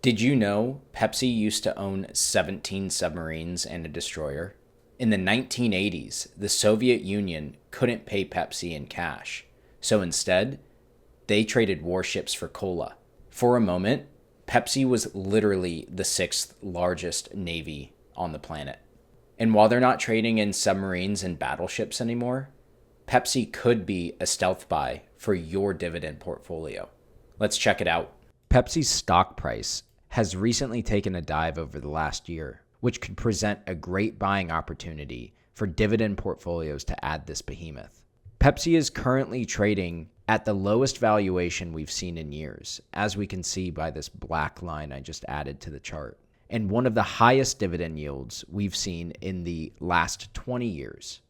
Did you know Pepsi used to own 17 submarines and a destroyer? In the 1980s, the Soviet Union couldn't pay Pepsi in cash, so instead, they traded warships for cola. For a moment, Pepsi was literally the sixth largest navy on the planet. And while they're not trading in submarines and battleships anymore, Pepsi could be a stealth buy for your dividend portfolio. Let's check it out. Pepsi's stock price has recently taken a dive over the last year, which could present a great buying opportunity for dividend portfolios to add this behemoth. Pepsi is currently trading at the lowest valuation we've seen in years, as we can see by this black line I just added to the chart, and one of the highest dividend yields we've seen in the last 20 years.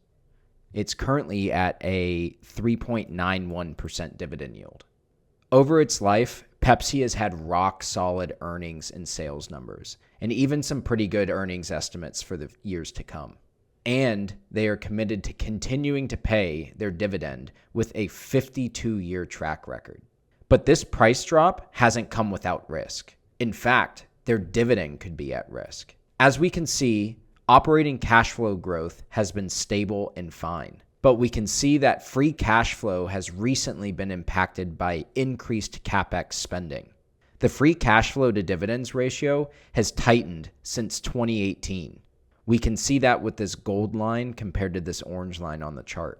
It's currently at a 3.91% dividend yield. Over its life, Pepsi has had rock-solid earnings and sales numbers, and even some pretty good earnings estimates for the years to come. And they are committed to continuing to pay their dividend with a 52-year track record. But this price drop hasn't come without risk. In fact, their dividend could be at risk. As we can see, operating cash flow growth has been stable and fine. But we can see that free cash flow has recently been impacted by increased Capex spending. The free cash flow to dividends ratio has tightened since 2018. We can see that with this gold line compared to this orange line on the chart.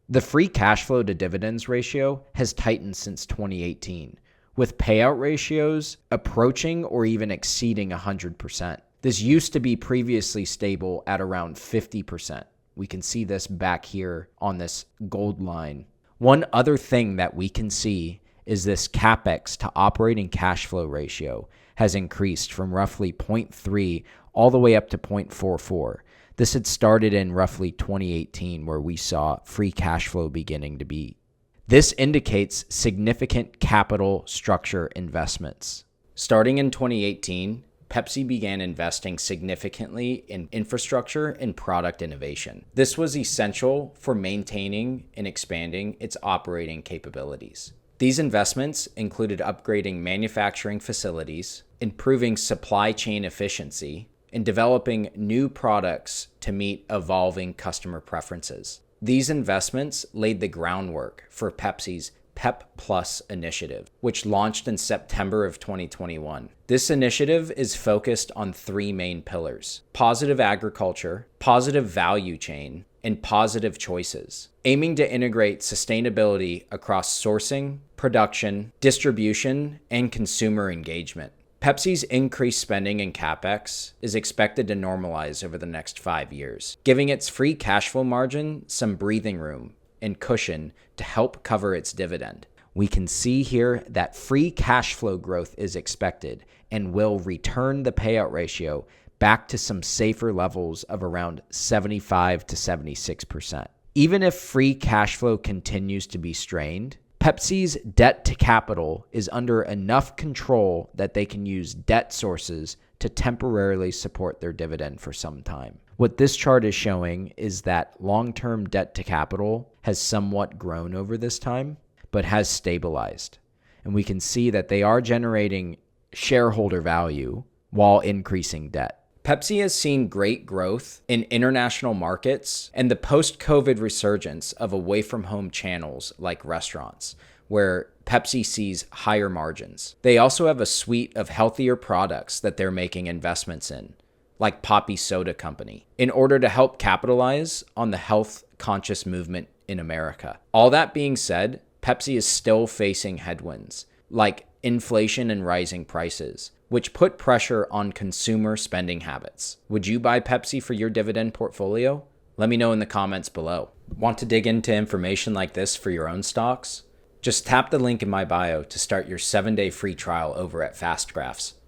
The free cash flow to dividends ratio has tightened since 2018, with payout ratios approaching or even exceeding 100%. This used to be previously stable at around 50%. We can see this back here on this gold line. One other thing that we can see is this Capex to operating cash flow ratio has increased from roughly 0.3 all the way up to 0.44. This had started in roughly 2018 where we saw free cash flow beginning to be. This indicates significant capital structure investments. Starting in 2018, Pepsi began investing significantly in infrastructure and product innovation. This was essential for maintaining and expanding its operating capabilities. These investments included upgrading manufacturing facilities, improving supply chain efficiency, and developing new products to meet evolving customer preferences. These investments laid the groundwork for Pepsi's Pep Plus initiative, which launched in September of 2021. This initiative is focused on three main pillars: positive agriculture, positive value chain, and positive choices, aiming to integrate sustainability across sourcing, production, distribution, and consumer engagement. Pepsi's increased spending in Capex is expected to normalize over the next 5 years, giving its free cash flow margin some breathing room and cushion to help cover its dividend. We can see here that free cash flow growth is expected and will return the payout ratio back to some safer levels of around 75 to 76%. Even if free cash flow continues to be strained, Pepsi's debt to capital is under enough control that they can use debt sources to temporarily support their dividend for some time. What this chart is showing is that long-term debt to capital has somewhat grown over this time, but has stabilized. And we can see that they are generating shareholder value while increasing debt. Pepsi has seen great growth in international markets and the post-COVID resurgence of away-from-home channels like restaurants, where Pepsi sees higher margins. They also have a suite of healthier products that they're making investments in, like Poppy Soda Company, in order to help capitalize on the health-conscious movement in America. All that being said, Pepsi is still facing headwinds, like inflation and rising prices, which put pressure on consumer spending habits. Would you buy Pepsi for your dividend portfolio? Let me know in the comments below. Want to dig into information like this for your own stocks? Just tap the link in my bio to start your 7-day free trial over at FastGraphs.